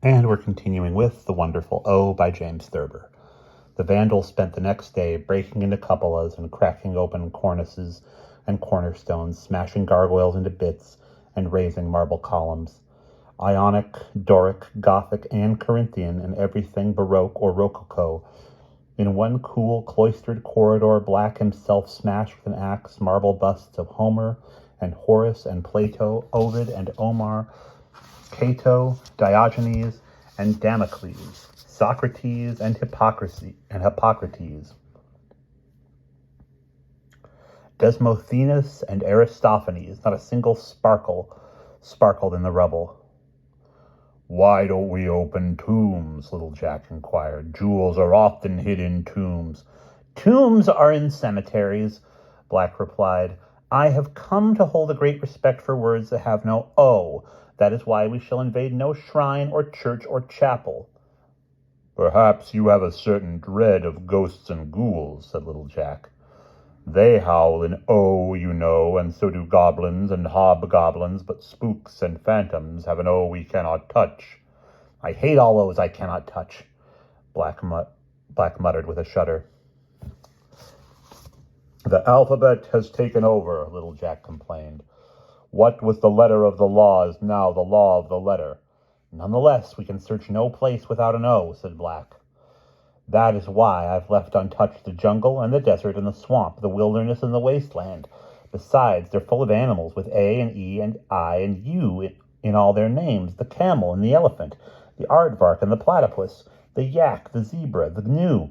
And we're continuing with The Wonderful O by James Thurber. The Vandals spent the next day breaking into cupolas and cracking open cornices and cornerstones, smashing gargoyles into bits and raising marble columns. Ionic, Doric, Gothic, and Corinthian, and everything Baroque or Rococo. In one cool, cloistered corridor, Black himself smashed with an axe marble busts of Homer and Horace and Plato, Ovid and Omar, Cato, Diogenes, and Damocles, Socrates and Hippocrates, Desmosthenes and Aristophanes. Not a single sparkle sparkled in the rubble. "Why don't we open tombs?" little Jack inquired. "Jewels are often hid in tombs." "Tombs are in cemeteries," Black replied. "I have come to hold a great respect for words that have no O. That is why we shall invade no shrine or church or chapel." "Perhaps you have a certain dread of ghosts and ghouls," said little Jack. "They howl in O, you know, and so do goblins and hobgoblins, but spooks and phantoms have an O we cannot touch." "I hate all those I cannot touch," Black muttered with a shudder. "The alphabet has taken over," little Jack complained. "What was the letter of the law is now the law of the letter." "Nonetheless, we can search no place without an O," said Black. "That is why I've left untouched the jungle and the desert and the swamp, the wilderness and the wasteland. Besides, they're full of animals with A and E and I and U in all their names, the camel and the elephant, the aardvark and the platypus, the yak, the zebra, the gnu,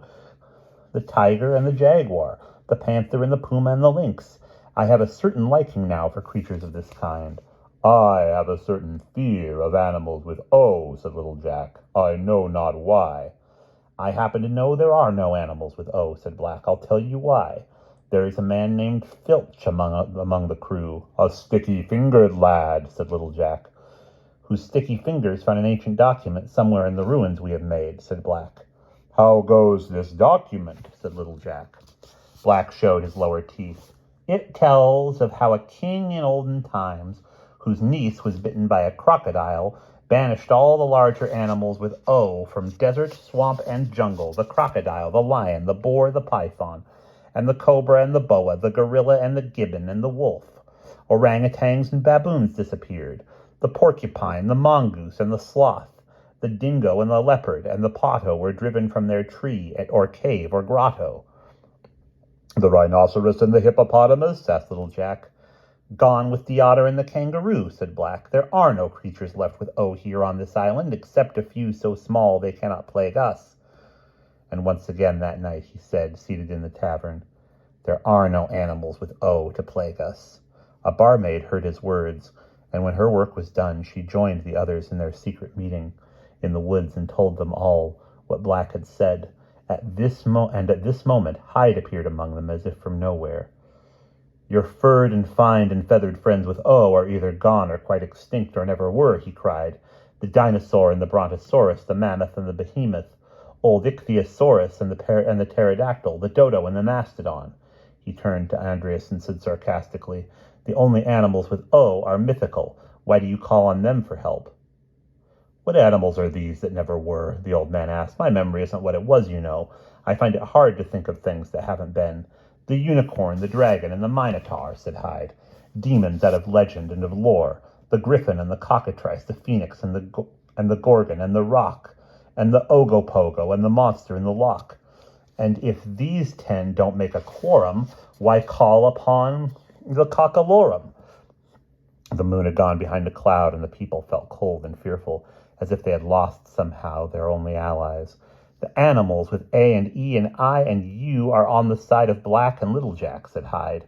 the tiger and the jaguar, the panther and the puma and the lynx. I have a certain liking now for creatures of this kind." "I have a certain fear of animals with O," said little Jack. "I know not why." "I happen to know there are no animals with O," said Black. "I'll tell you why. There is a man named Filch among the crew." "A sticky-fingered lad," said little Jack. "Whose sticky fingers found an ancient document somewhere in the ruins we have made," said Black. "How goes this document?" said little Jack. Black showed his lower teeth. "It tells of how a king in olden times, whose niece was bitten by a crocodile, banished all the larger animals with O from desert, swamp, and jungle: the crocodile, the lion, the boar, the python, and the cobra and the boa, the gorilla and the gibbon and the wolf. Orangutans and baboons disappeared. The porcupine, the mongoose, and the sloth, the dingo and the leopard, and the potto were driven from their tree or cave or grotto." "The rhinoceros and the hippopotamus?" asked little Jack. "Gone with the otter and the kangaroo," said Black. "There are no creatures left with O here on this island, except a few so small they cannot plague us." And once again that night he said, seated in the tavern, "There are no animals with O to plague us." A barmaid heard his words, and when her work was done, she joined the others in their secret meeting in the woods and told them all what Black had said. At this moment, Hyde appeared among them as if from nowhere. "Your furred and fined and feathered friends with O are either gone or quite extinct or never were," he cried. "The dinosaur and the brontosaurus, the mammoth and the behemoth, old ichthyosaurus and the pterodactyl, the dodo and the mastodon." He turned to Andreas and said sarcastically, "The only animals with O are mythical. Why do you call on them for help?" "What animals are these that never were?" the old man asked. "My memory isn't what it was, you know. I find it hard to think of things that haven't been." "The unicorn, the dragon, and the minotaur," said Hyde. "Demons out of legend and of lore. The griffin and the cockatrice, the phoenix and the gorgon and the roc, and the ogopogo and the monster in the loch. And if these 10 don't make a quorum, why call upon the cockalorum?" The moon had gone behind a cloud, and the people felt cold and fearful, as if they had lost somehow their only allies. "The animals with A and E and I and U are on the side of Black and little Jack," said Hyde.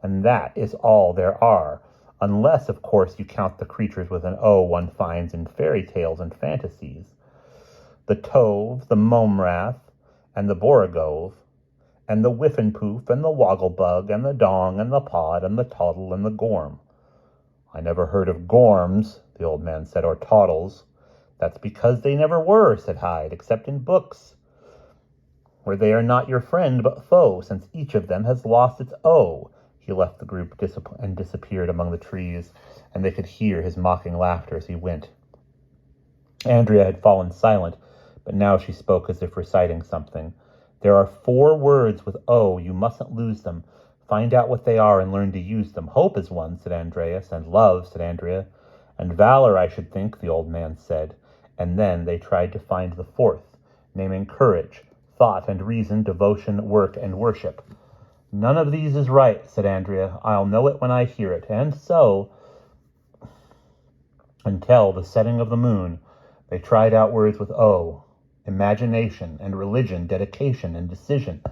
"And that is all there are, unless, of course, you count the creatures with an O one finds in fairy tales and fantasies. The Tove, the Momrath, and the Borogove, and the Whiffenpoof, and the Wogglebug, and the Dong, and the Pod, and the Toddle, and the Gorm." "I never heard of Gorms," the old man said, "or Toddles." "That's because they never were," said Hyde, "except in books, where they are not your friend but foe, since each of them has lost its O." He left the group and disappeared among the trees, and they could hear his mocking laughter as he went. Andrea had fallen silent, but now she spoke as if reciting something. There are 4 words with O. You mustn't lose them. Find out what they are and learn to use them. Hope is one, said Andreas. And love, said Andrea. And valor, I should think, the old man said. And then they tried to find the 4th, naming courage, thought and reason, devotion, work, and worship. None of these is right, said Andrea. I'll know it when I hear it. And so, until the setting of the moon, they tried out words with O, imagination and religion, dedication and decision,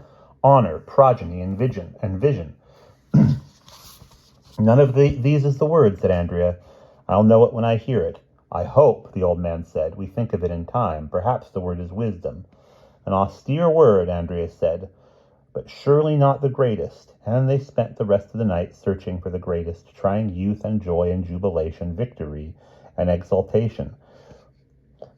honor, progeny, and vision. None of these is the word, said Andrea. I'll know it when I hear it. I hope, the old man said, we think of it in time. Perhaps the word is wisdom. An austere word, Andrea said, but surely not the greatest. And they spent the rest of the night searching for the greatest, trying youth and joy and jubilation, victory and exultation,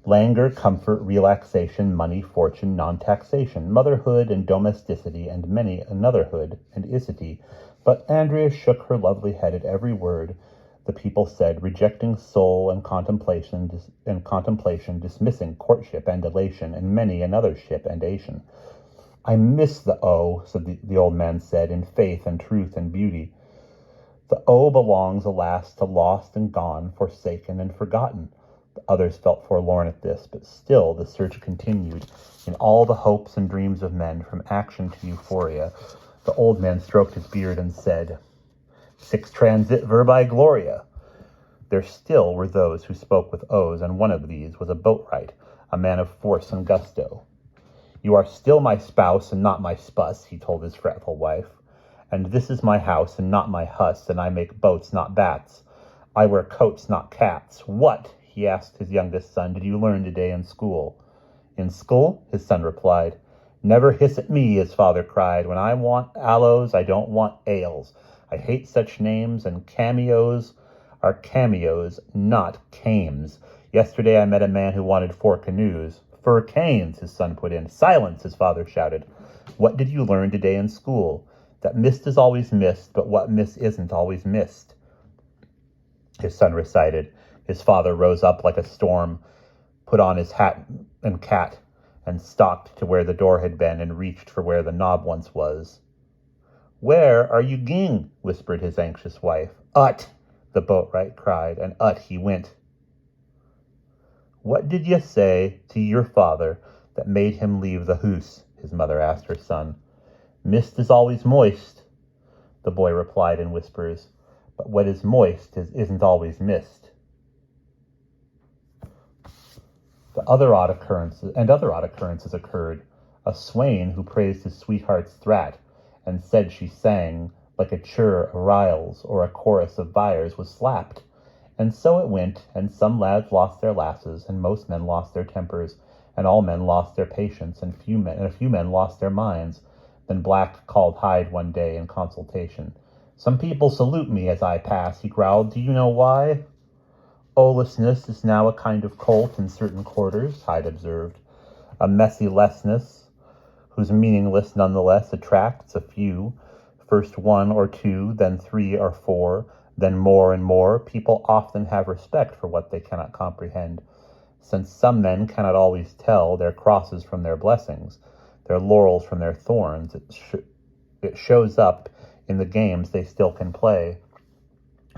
languor, comfort, relaxation, money, fortune, non-taxation, motherhood and domesticity, and many anotherhood and isity. But Andrea shook her lovely head at every word the people said, rejecting soul and contemplation, dismissing courtship and elation, and many another ship and ation. I miss the O, said the old man said, in faith and truth and beauty. The O belongs, alas, to lost and gone, forsaken and forgotten. The others felt forlorn at this, but still the search continued in all the hopes and dreams of men, from action to euphoria. The old man stroked his beard and said, 6 transit verbi gloria. There still were those who spoke with O's, and one of these was a boatwright, a man of force and gusto. You are still my spouse and not my spuss, he told his fretful wife. And this is my house and not my huss, and I make boats, not bats. I wear coats, not cats. What, he asked his youngest son, did you learn today in school? In school, his son replied. Never hiss at me, his father cried. When I want aloes, I don't want ales. I hate such names, and cameos are cameos, not cames. Yesterday I met a man who wanted 4 canoes. 4 canes, his son put in. Silence, his father shouted. What did you learn today in school? That mist is always missed, but what miss isn't always missed, his son recited. His father rose up like a storm, put on his hat and cat, and stalked to where the door had been and reached for where the knob once was. Where are you ging? Whispered his anxious wife. Ut, the boatwright cried, and ut he went. What did ye say to your father that made him leave the hoose? His mother asked her son. Mist is always moist, the boy replied in whispers, but what is moist isn't always mist. Other odd occurrences occurred. A swain who praised his sweetheart's thrat and said she sang like a chur of riles or a chorus of byres was slapped. And so it went, and some lads lost their lasses, and most men lost their tempers, and all men lost their patience, and a few men lost their minds. Then Black called Hyde one day in consultation. Some people salute me as I pass, he growled. Do you know why? Owlessness is now a kind of colt in certain quarters, Hyde observed. A messy lessness, whose meaningless nonetheless attracts a few. First 1 or 2, then 3 or 4, then more and more. People often have respect for what they cannot comprehend, since some men cannot always tell their crosses from their blessings, their laurels from their thorns. It shows up in the games they still can play.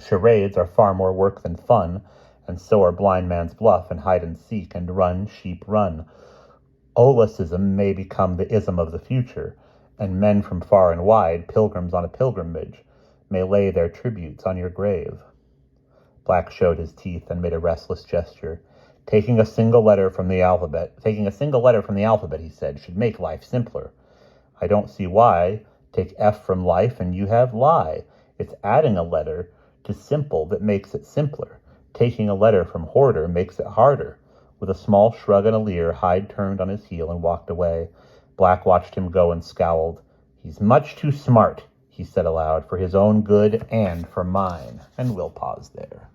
Charades are far more work than fun, and so are blind man's buff and hide and seek and run, sheep, run. Owlicism may become the ism of the future, and men from far and wide, pilgrims on a pilgrimage, may lay their tributes on your grave. Black showed his teeth and made a restless gesture. Taking a single letter from the alphabet, he said, should make life simpler. I don't see why. Take F from life and you have lie. It's adding a letter to simple that makes it simpler. Taking a letter from hoarder makes it harder. With a small shrug and a leer, Hyde turned on his heel and walked away. Black watched him go and scowled. He's much too smart, he said aloud, for his own good and for mine. And we'll pause there.